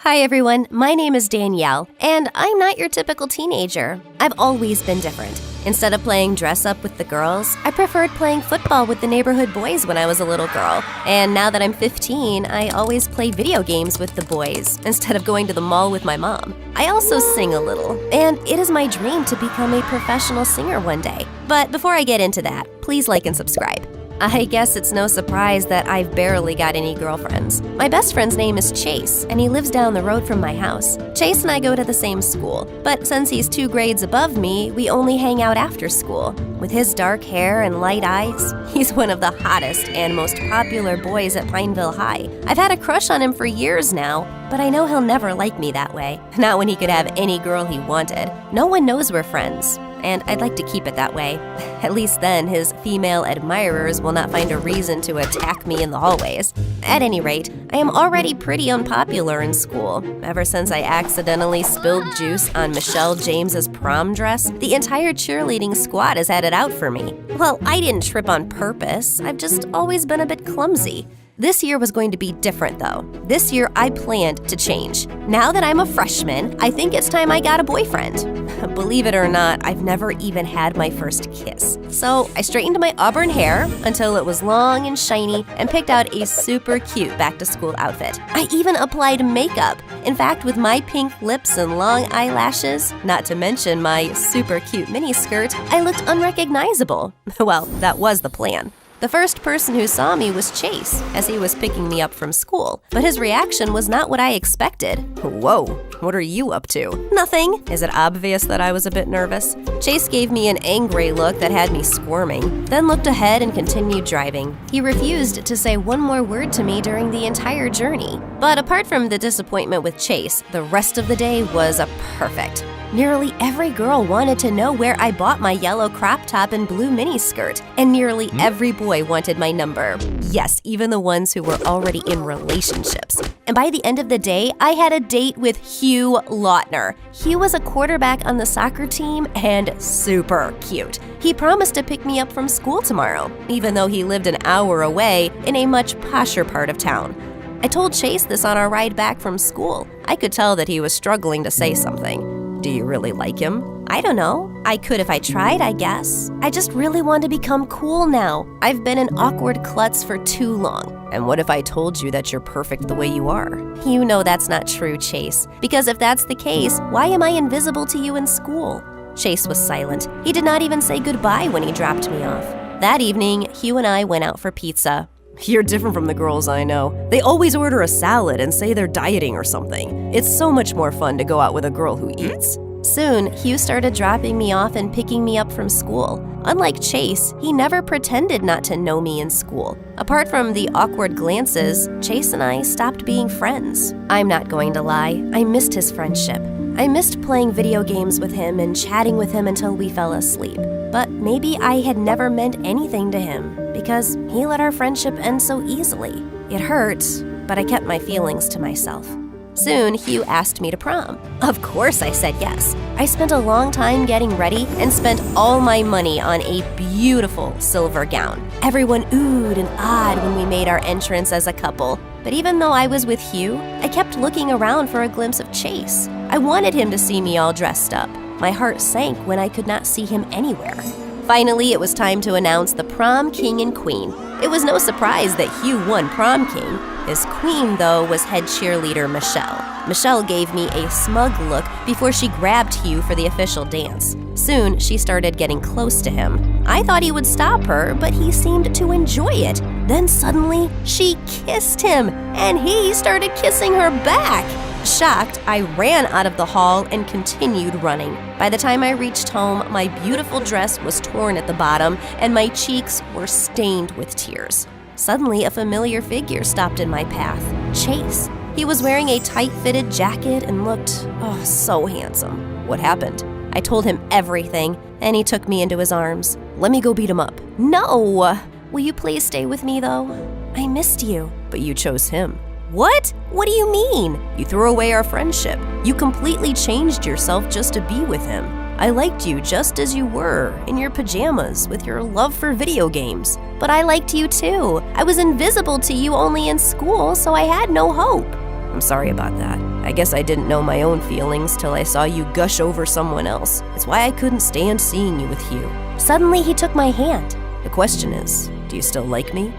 Hi everyone, my name is Danielle, and I'm not your typical teenager. I've always been different. Instead of playing dress-up with the girls, I preferred playing football with the neighborhood boys when I was a little girl. And now that I'm 15, I always play video games with the boys, instead of going to the mall with my mom. I also sing a little, and it is my dream to become a professional singer one day. But before I get into that, please like and subscribe. I guess it's no surprise that I've barely got any girlfriends. My best friend's name is Chase, and he lives down the road from my house. Chase and I go to the same school, but since he's 2 grades above me, we only hang out after school. With his dark hair and light eyes, he's one of the hottest and most popular boys at Pineville High. I've had a crush on him for years now, but I know he'll never like me that way. Not when he could have any girl he wanted. No one knows we're friends, and I'd like to keep it that way. At least then, his female admirers will not find a reason to attack me in the hallways. At any rate, I am already pretty unpopular in school. Ever since I accidentally spilled juice on Michelle James's prom dress, the entire cheerleading squad has had it out for me. Well, I didn't trip on purpose. I've just always been a bit clumsy. This year was going to be different, though. This year, I planned to change. Now that I'm a freshman, I think it's time I got a boyfriend. Believe it or not, I've never even had my first kiss. So I straightened my auburn hair until it was long and shiny and picked out a super cute back-to-school outfit. I even applied makeup. In fact, with my pink lips and long eyelashes, not to mention my super cute miniskirt, I looked unrecognizable. Well, that was the plan. The first person who saw me was Chase, as he was picking me up from school. But his reaction was not what I expected. Whoa, what are you up to? Nothing. Is it obvious that I was a bit nervous? Chase gave me an angry look that had me squirming, then looked ahead and continued driving. He refused to say one more word to me during the entire journey. But apart from the disappointment with Chase, the rest of the day was perfect. Nearly every girl wanted to know where I bought my yellow crop top and blue miniskirt, and nearly every boy wanted my number. Yes, even the ones who were already in relationships. And by the end of the day, I had a date with Hugh Lautner. Hugh was a quarterback on the soccer team and super cute. He promised to pick me up from school tomorrow, even though he lived an hour away in a much posher part of town. I told Chase this on our ride back from school. I could tell that he was struggling to say something. Do you really like him? I don't know. I could if I tried, I guess. I just really want to become cool now. I've been an awkward klutz for too long. And what if I told you that you're perfect the way you are? You know that's not true, Chase. Because if that's the case, why am I invisible to you in school? Chase was silent. He did not even say goodbye when he dropped me off. That evening, Hugh and I went out for pizza. You're different from the girls I know. They always order a salad and say they're dieting or something. It's so much more fun to go out with a girl who eats. Soon, Hugh started dropping me off and picking me up from school. Unlike Chase, he never pretended not to know me in school. Apart from the awkward glances, Chase and I stopped being friends. I'm not going to lie, I missed his friendship. I missed playing video games with him and chatting with him until we fell asleep. But maybe I had never meant anything to him because he let our friendship end so easily. It hurt, but I kept my feelings to myself. Soon, Hugh asked me to prom. Of course I said yes. I spent a long time getting ready and spent all my money on a beautiful silver gown. Everyone oohed and ahed when we made our entrance as a couple. But even though I was with Hugh, I kept looking around for a glimpse of Chase. I wanted him to see me all dressed up. My heart sank when I could not see him anywhere. Finally, it was time to announce the prom king and queen. It was no surprise that Hugh won prom king. His queen, though, was head cheerleader Michelle. Michelle gave me a smug look before she grabbed Hugh for the official dance. Soon, she started getting close to him. I thought he would stop her, but he seemed to enjoy it. Then suddenly, she kissed him, and he started kissing her back. Shocked, I ran out of the hall and continued running. By the time I reached home, my beautiful dress was torn at the bottom and my cheeks were stained with tears. Suddenly, a familiar figure stopped in my path. Chase. He was wearing a tight-fitted jacket and looked, so handsome. What happened? I told him everything, and he took me into his arms. Let me go beat him up. No! Will you please stay with me, though? I missed you. But you chose him. What? What do you mean? You threw away our friendship. You completely changed yourself just to be with him. I liked you just as you were, in your pajamas, with your love for video games. But I liked you too. I was invisible to you only in school, so I had no hope. I'm sorry about that. I guess I didn't know my own feelings till I saw you gush over someone else. It's why I couldn't stand seeing you with Hugh. Suddenly, he took my hand. The question is, do you still like me?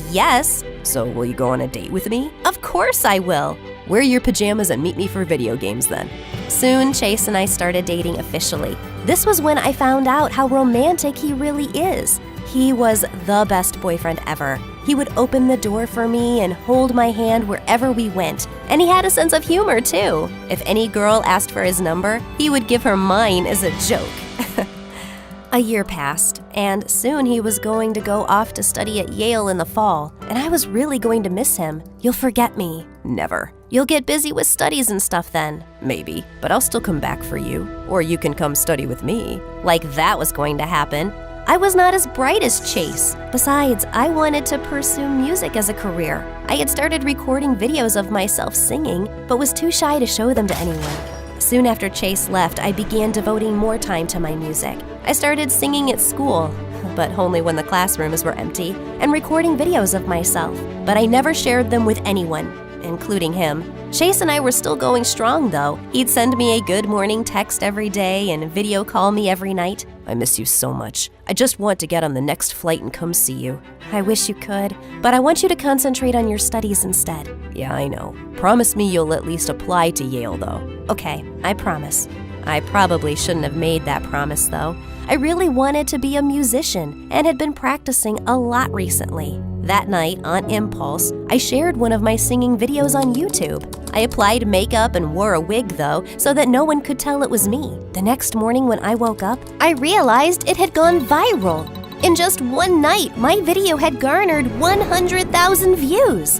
Yes. So will you go on a date with me? Of course I will. Wear your pajamas and meet me for video games then. Soon, Chase and I started dating officially. This was when I found out how romantic he really is. He was the best boyfriend ever. He would open the door for me and hold my hand wherever we went. And he had a sense of humor, too. If any girl asked for his number, he would give her mine as a joke. A year passed, and soon he was going to go off to study at Yale in the fall, and I was really going to miss him. You'll forget me. Never. You'll get busy with studies and stuff then. Maybe, but I'll still come back for you. Or you can come study with me. Like that was going to happen. I was not as bright as Chase. Besides, I wanted to pursue music as a career. I had started recording videos of myself singing, but was too shy to show them to anyone. Soon after Chase left, I began devoting more time to my music. I started singing at school, but only when the classrooms were empty, and recording videos of myself. But I never shared them with anyone, including him. Chase and I were still going strong, though. He'd send me a good morning text every day and video call me every night. I miss you so much. I just want to get on the next flight and come see you. I wish you could, but I want you to concentrate on your studies instead. Yeah, I know. Promise me you'll at least apply to Yale, though. Okay, I promise. I probably shouldn't have made that promise, though. I really wanted to be a musician and had been practicing a lot recently. That night, on impulse, I shared one of my singing videos on YouTube. I applied makeup and wore a wig, though, so that no one could tell it was me. The next morning when I woke up, I realized it had gone viral. In just one night, my video had garnered 100,000 views.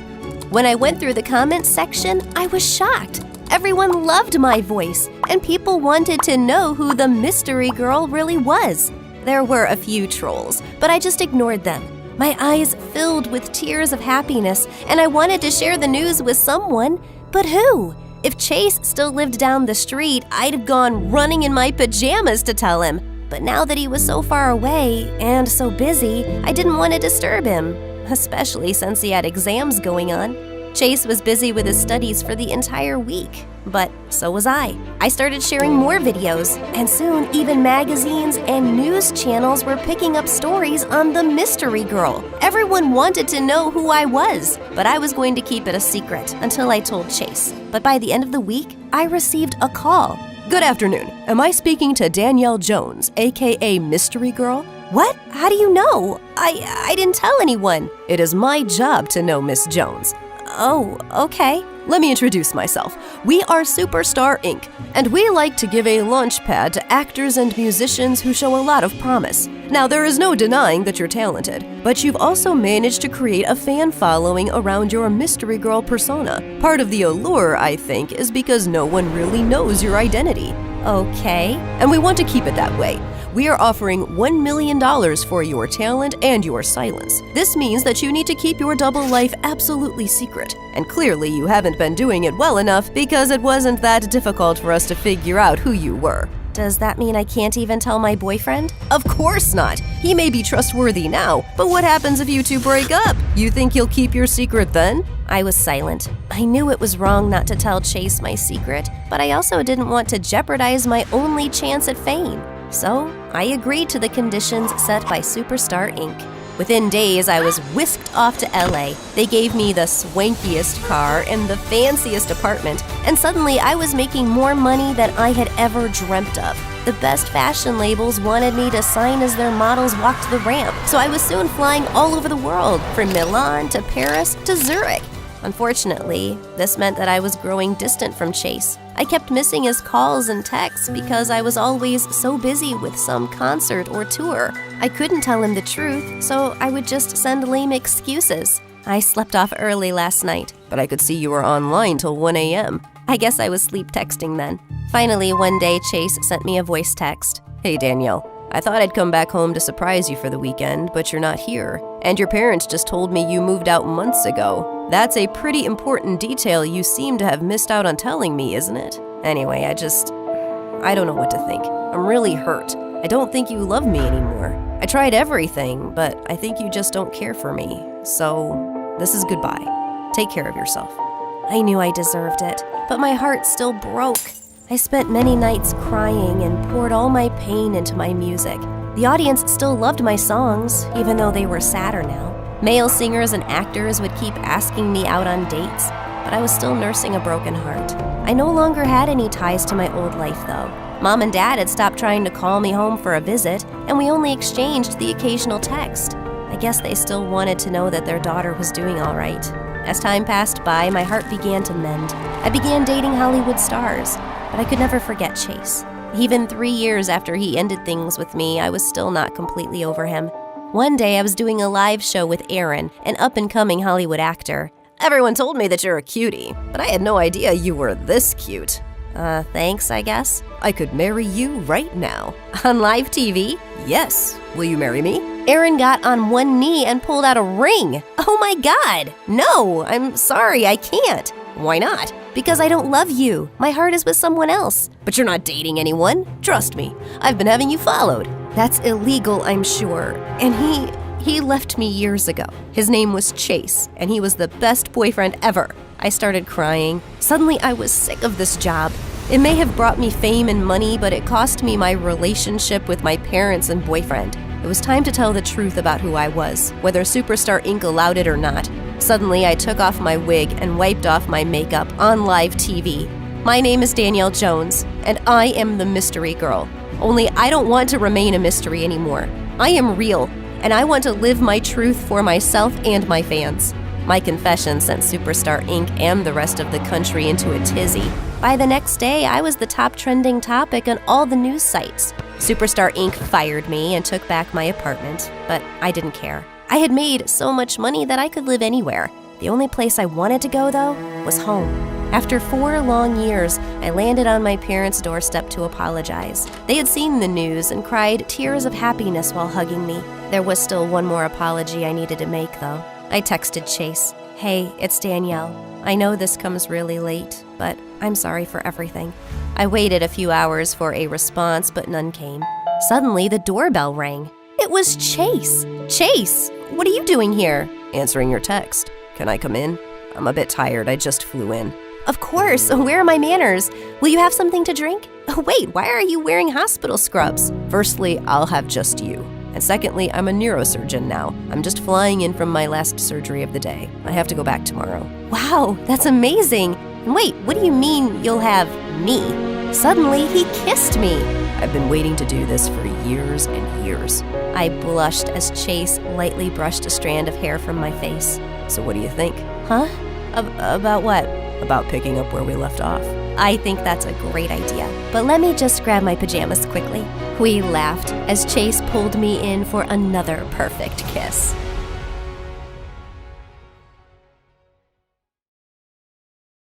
When I went through the comments section, I was shocked. Everyone loved my voice, and people wanted to know who the mystery girl really was. There were a few trolls, but I just ignored them. My eyes filled with tears of happiness, and I wanted to share the news with someone. But who? If Chase still lived down the street, I'd have gone running in my pajamas to tell him. But now that he was so far away and so busy, I didn't want to disturb him, especially since he had exams going on. Chase was busy with his studies for the entire week, but so was I. I started sharing more videos, and soon even magazines and news channels were picking up stories on the mystery girl. Everyone wanted to know who I was, but I was going to keep it a secret until I told Chase. But by the end of the week, I received a call. Good afternoon. Am I speaking to Danielle Jones, aka Mystery Girl? What? How do you know? I didn't tell anyone. It is my job to know Miss Jones. Oh, okay. Let me introduce myself. We are Superstar Inc., and we like to give a launch pad to actors and musicians who show a lot of promise. Now, there is no denying that you're talented, but you've also managed to create a fan following around your mystery girl persona. Part of the allure, I think, is because no one really knows your identity. Okay. And we want to keep it that way. We are offering $1 million for your talent and your silence. This means that you need to keep your double life absolutely secret. And clearly you haven't been doing it well enough because it wasn't that difficult for us to figure out who you were. Does that mean I can't even tell my boyfriend? Of course not. He may be trustworthy now, but what happens if you two break up? You think he'll keep your secret then? I was silent. I knew it was wrong not to tell Chase my secret, but I also didn't want to jeopardize my only chance at fame. So, I agreed to the conditions set by Superstar Inc. Within days, I was whisked off to LA. They gave me the swankiest car and the fanciest apartment, and suddenly I was making more money than I had ever dreamt of. The best fashion labels wanted me to sign as their models walked the ramp, so I was soon flying all over the world, from Milan to Paris to Zurich. Unfortunately, this meant that I was growing distant from Chase. I kept missing his calls and texts because I was always so busy with some concert or tour. I couldn't tell him the truth, so I would just send lame excuses. I slept off early last night, but I could see you were online till 1 a.m. I guess I was sleep texting then. Finally, one day, Chase sent me a voice text. Hey, Danielle. I thought I'd come back home to surprise you for the weekend, but you're not here. And your parents just told me you moved out months ago. That's a pretty important detail you seem to have missed out on telling me, isn't it? Anyway, I don't know what to think. I'm really hurt. I don't think you love me anymore. I tried everything, but I think you just don't care for me. So, this is goodbye. Take care of yourself. I knew I deserved it, but my heart still broke. I spent many nights crying and poured all my pain into my music. The audience still loved my songs, even though they were sadder now. Male singers and actors would keep asking me out on dates, but I was still nursing a broken heart. I no longer had any ties to my old life, though. Mom and Dad had stopped trying to call me home for a visit, and we only exchanged the occasional text. I guess they still wanted to know that their daughter was doing all right. As time passed by, my heart began to mend. I began dating Hollywood stars, but I could never forget Chase. Even 3 years after he ended things with me, I was still not completely over him. One day, I was doing a live show with Aaron, an up-and-coming Hollywood actor. Everyone told me that you're a cutie, but I had no idea you were this cute. Thanks, I guess. I could marry you right now. On live TV? Yes. Will you marry me? Aaron got on one knee and pulled out a ring. Oh my God! No, I'm sorry, I can't. Why not? Because I don't love you. My heart is with someone else. But you're not dating anyone. Trust me, I've been having you followed. That's illegal, I'm sure. And he left me years ago. His name was Chase, and he was the best boyfriend ever. I started crying. Suddenly, I was sick of this job. It may have brought me fame and money, but it cost me my relationship with my parents and boyfriend. It was time to tell the truth about who I was, whether Superstar Inc. allowed it or not. Suddenly, I took off my wig and wiped off my makeup on live TV. My name is Danielle Jones, and I am the mystery girl. Only I don't want to remain a mystery anymore. I am real, and I want to live my truth for myself and my fans. My confession sent Superstar Inc. and the rest of the country into a tizzy. By the next day, I was the top trending topic on all the news sites. Superstar Inc. fired me and took back my apartment, but I didn't care. I had made so much money that I could live anywhere. The only place I wanted to go, though, was home. After 4 long years, I landed on my parents' doorstep to apologize. They had seen the news and cried tears of happiness while hugging me. There was still one more apology I needed to make, though. I texted Chase, "Hey, it's Danielle. I know this comes really late, but I'm sorry for everything." I waited a few hours for a response, but none came. Suddenly, the doorbell rang. It was Chase. Chase, what are you doing here? Answering your text. Can I come in? I'm a bit tired. I just flew in. Of course. Where are my manners? Will you have something to drink? Wait, why are you wearing hospital scrubs? Firstly, I'll have just you. And secondly, I'm a neurosurgeon now. I'm just flying in from my last surgery of the day. I have to go back tomorrow. Wow, that's amazing. And wait, what do you mean you'll have me? Suddenly, he kissed me. I've been waiting to do this for years and years. I blushed as Chase lightly brushed a strand of hair from my face. So what do you think? Huh? About what? About picking up where we left off. I think that's a great idea. But let me just grab my pajamas quickly. We laughed as Chase pulled me in for another perfect kiss.